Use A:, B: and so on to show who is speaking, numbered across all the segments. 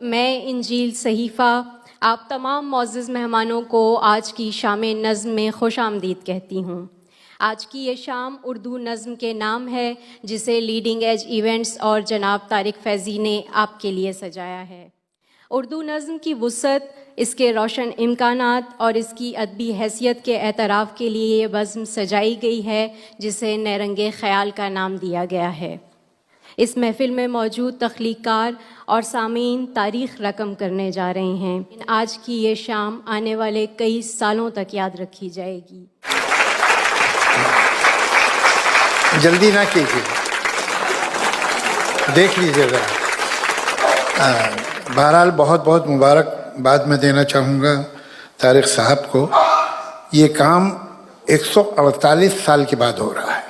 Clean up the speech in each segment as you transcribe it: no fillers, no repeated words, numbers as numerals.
A: मैं इंजील सहीफ़ा आप तमाम मोअज़्ज़ज़ मेहमानों को आज की शाम नज़्म में खुश आमदीद कहती हूँ। आज की ये शाम उर्दू नज़्म के नाम है, जिसे लीडिंग एज इवेंट्स और जनाब तारिक फैज़ी ने आपके लिए सजाया है। उर्दू नज़्म की वुसअत, इसके रोशन इम्कानात और इसकी अदबी हैसियत के एतराफ़ के लिए ये बज़्म सजाई गई है, जिसे नैरंगे ख़याल का नाम दिया गया है। इस महफ़िल में मौजूद तख्लीक़कार और सामीन तारीख़ रकम करने जा रहे हैं। आज की ये शाम आने वाले कई सालों तक याद रखी जाएगी।
B: जल्दी ना कीजिए, देख लीजिए ज़रा। बहरहाल बहुत बहुत मुबारकबाद मैं देना चाहूँगा तारिक साहब को। ये काम 148 साल के बाद हो रहा है।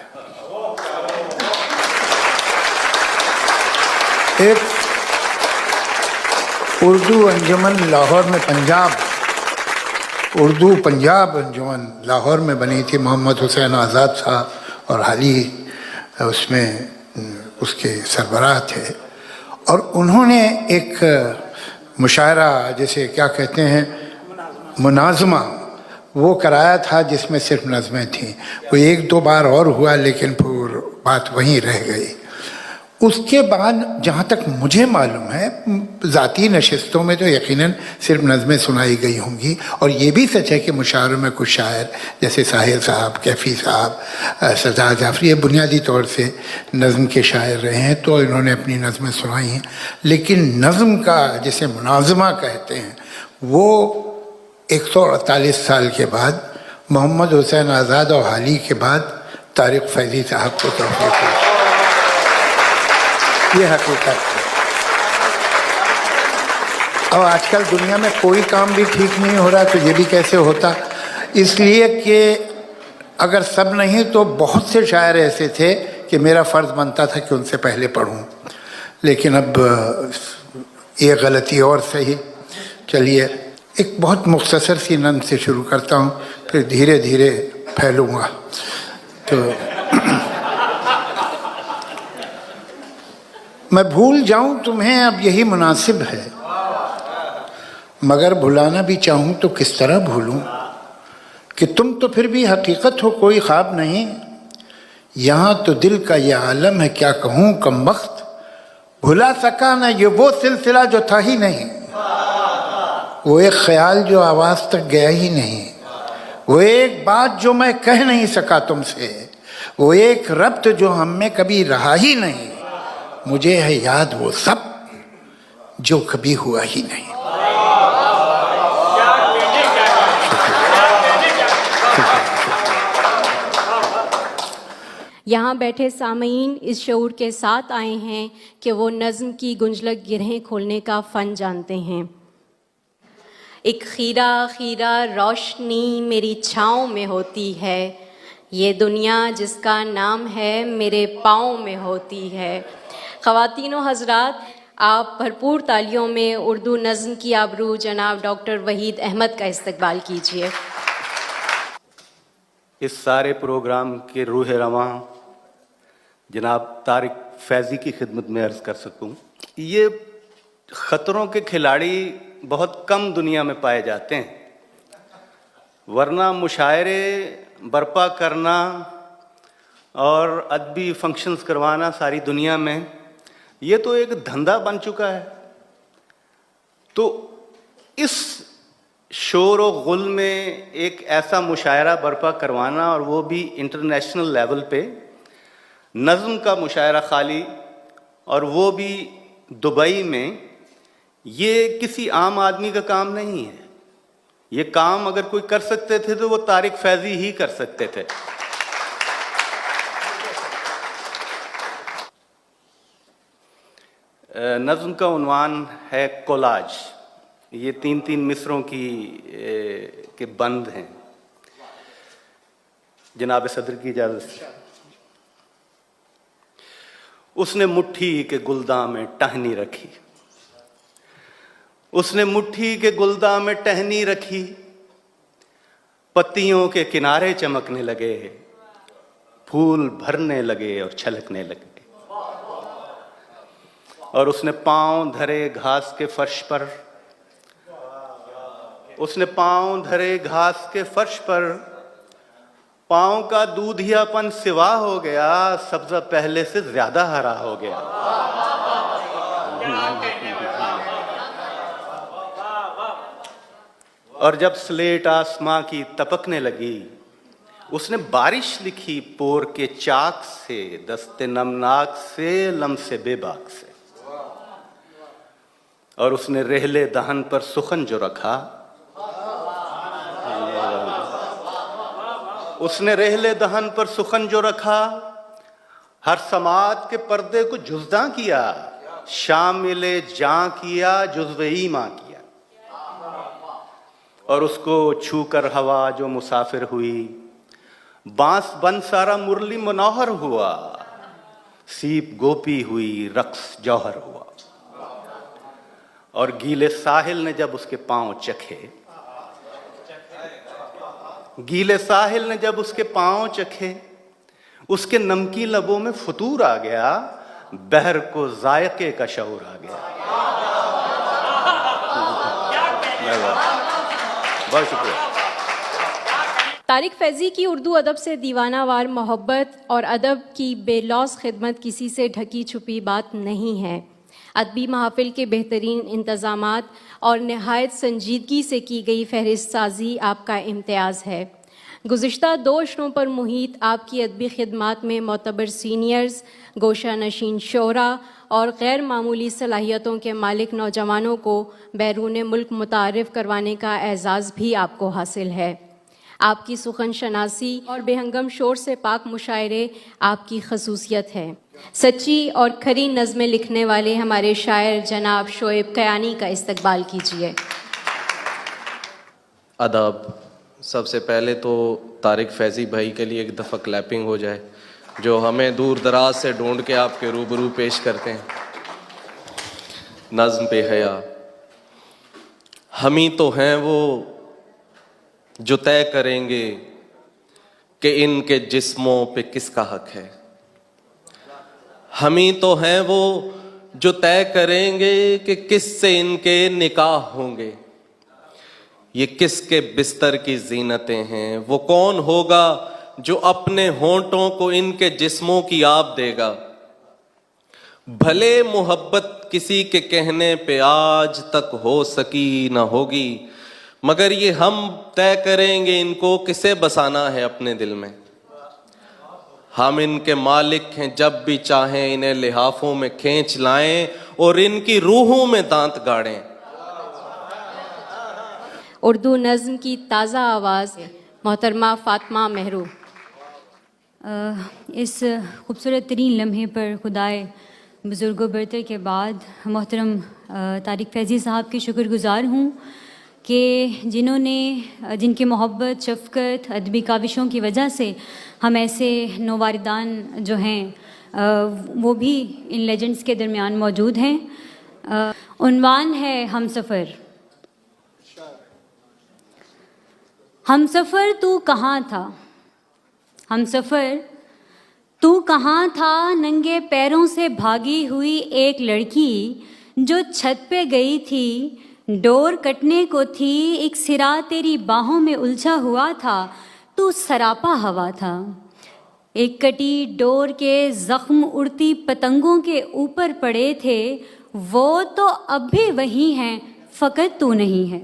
B: एक उर्दू अंजुमन लाहौर में उर्दू पंजाब अंजुमन लाहौर में बनी थी। मोहम्मद हुसैन आज़ाद साहब और हाली उसमें उसके सरबराह थे, और उन्होंने एक मुशायरा, जैसे क्या कहते हैं, मुनाज़मा वो कराया था, जिसमें सिर्फ नज़में थीं। वो एक दो बार और हुआ, लेकिन फिर बात वहीं रह गई। उसके बाद जहाँ तक मुझे मालूम है, ज़ाती नशिस्तों में तो यकीनन सिर्फ नज़में सुनाई गई होंगी, और ये भी सच है कि मुशायरों में कुछ शायर जैसे साहिल साहब, कैफ़ी साहब, सरदार जाफरी, ये बुनियादी तौर से नज़म के शायर रहे हैं, तो इन्होंने अपनी नज़में सुनाई हैं। लेकिन नज़म का जिसे मुनाज़मा कहते हैं, वो 148 साल के बाद मोहम्मद हुसैन आज़ाद और हाली के बाद तारिक फैज़ी साहब को तौफ़ीक़ हुई। ये हकीकत है। अब आजकल दुनिया में कोई काम भी ठीक नहीं हो रहा, तो ये भी कैसे होता, इसलिए कि अगर सब नहीं तो बहुत से शायर ऐसे थे कि मेरा फ़र्ज़ बनता था कि उनसे पहले पढ़ूं, लेकिन अब ये गलती और सही। चलिए एक बहुत मुख्तसर सी नज़्म से शुरू करता हूँ, फिर धीरे धीरे फैलूँगा। तो मैं भूल जाऊं तुम्हें अब यही मुनासिब है, मगर भुलाना भी चाहूं तो किस तरह भूलूं, कि तुम तो फिर भी हकीकत हो, कोई ख्वाब नहीं। यहाँ तो दिल का ये आलम है, क्या कहूँ कमबख्त, भुला सका ना ये वो सिलसिला जो था ही नहीं, वो एक ख्याल जो आवाज़ तक गया ही नहीं, वो एक बात जो मैं कह नहीं सका तुमसे, वो एक रब्त जो हम में कभी रहा ही नहीं, मुझे है याद वो सब जो कभी हुआ ही नहीं।
A: यहाँ बैठे सामीन इस शऊर के साथ आए हैं कि वो नज़्म की गुंजलक गिरहें खोलने का फ़न जानते हैं। एक खीरा खीरा रोशनी मेरी छाँव में होती है, ये दुनिया जिसका नाम है मेरे पाँव में होती है। ख़वातीन व हज़रात, आप भरपूर तालियों में उर्दू नज़्म की आबरू जनाब डॉक्टर वहीद अहमद का इस्तकबाल कीजिए।
C: इस सारे प्रोग्राम के रूह रवां जनाब तारिक फैज़ी की खिदमत में अर्ज़ कर सकूं, ये ख़तरों के खिलाड़ी बहुत कम दुनिया में पाए जाते हैं, वरना मुशायरे बर्पा करना और अदबी फंक्शंस करवाना सारी दुनिया में ये तो एक धंधा बन चुका है। तो इस शोर व गुल में एक ऐसा मुशायरा बर्पा करवाना, और वो भी इंटरनेशनल लेवल पे, नज़्म का मुशायरा खाली, और वो भी दुबई में, ये किसी आम आदमी का काम नहीं है। ये काम अगर कोई कर सकते थे तो वो तारिक फैज़ी ही कर सकते थे। नज़्म का उन्वान है कोलाज। ये तीन तीन मिसरों के बंद हैं। जनाब सदर की इजाज़त से। उसने मुट्ठी के गुलदां में टहनी रखी, उसने मुट्ठी के गुलदां में टहनी रखी, पत्तियों के किनारे चमकने लगे, फूल भरने लगे और छलकने लगे। और उसने पांव धरे घास के फर्श पर, उसने पांव धरे घास के फर्श पर, पांव का दूधियापन सिवा हो गया, सब्जा पहले से ज्यादा हरा हो गया। और जब स्लेट आसमां की तपकने लगी, उसने बारिश लिखी पोर के चाक से, दस्ते नमनाक से, लम्से बेबाक से। और उसने रेहले दहन पर सुखन जो रखा, उसने रेहले दहन पर सुखन जो रखा, हर समात के पर्दे को जुज़दा किया, शामिले जां किया, जुज़्वे ईमां किया। और उसको छूकर हवा जो मुसाफिर हुई, बांस बन सारा मुरली मनोहर हुआ, सीप गोपी हुई, रक्स जौहर हुआ। और गीले साहिल ने जब उसके पांव चखे, गीले साहिल ने जब उसके पांव चखे, उसके नमकीन लबों में फतूर आ गया, बहर को जायके का शऊर आ गया। बहुत शुक्रिया।
A: तारिक फैज़ी की उर्दू अदब से दीवानावार मोहब्बत और अदब की बेलौस खिदमत किसी से ढकी छुपी बात नहीं है। अदबी महफ़िल के बेहतरीन इंतज़ामात और नहायत संजीदगी से की गई फहरिस्त साजी आपका इम्तियाज़ है। गुज़िश्ता 2 अशरों पर मुहित आपकी अदबी खिदमात में मोतबर सीनियर्स, गोशा नशीन शोरा और गैर मामूली सलाहियतों के मालिक नौजवानों को बैरून मुल्क मुतारिफ़ करवाने का एज़ाज़ भी आपको हासिल है। आपकी सुखन शनासी और बेहंगम शोर से पाक मुशायरे आपकी खसूसियत है। सच्ची और खरी नज़में लिखने वाले हमारे शायर जनाब शोएब कयानी का इस्तकबाल कीजिए।
D: अदब। सबसे पहले तो तारिक फैज़ी भाई के लिए एक दफ़ा क्लैपिंग हो जाए, जो हमें दूर दराज से ढूंढ के आपके रूबरू पेश करते हैं। नज़्म पे हया। हम ही तो हैं वो जो तय करेंगे कि इनके जिस्मों पे किसका हक है। हम ही तो हैं वो जो तय करेंगे कि किससे इनके निकाह होंगे। ये किसके बिस्तर की जीनतें हैं, वो कौन होगा जो अपने होंठों को इनके जिस्मों की आब देगा। भले मोहब्बत किसी के कहने पे आज तक हो सकी न होगी, मगर ये हम तय करेंगे इनको किसे बसाना है अपने दिल में। हम इनके मालिक हैं, जब भी चाहें इन्हें लिहाफों में खींच लाएं और इनकी रूहों में दांत गाड़ें।
A: उर्दू नज़्म की ताज़ा आवाज़ मोहतरमा फ़ातिमा मेहरू।
E: इस खूबसूरत तरीन लम्हे पर खुदाए बुज़ुर्गो बरतर के बाद मोहतरम तारिक फैज़ी साहब की शुक्रगुज़ार हूँ कि जिनकी मोहब्बत, शफ़क़त, अदबी काविशों की वजह से हम ऐसे नौवारिदान जो हैं वो भी इन लेजेंड्स के दरमियान मौजूद हैं। उन्वान है हम सफ़र। हम सफ़र तू कहाँ था, हम सफ़र तू कहाँ था। नंगे पैरों से भागी हुई एक लड़की जो छत पे गई थी, डोर कटने को थी, एक सिरा तेरी बाहों में उलझा हुआ था, तू सरापा हवा था। एक कटी डोर के ज़ख्म उड़ती पतंगों के ऊपर पड़े थे, वो तो अब भी वही हैं, फ़कत तू नहीं है।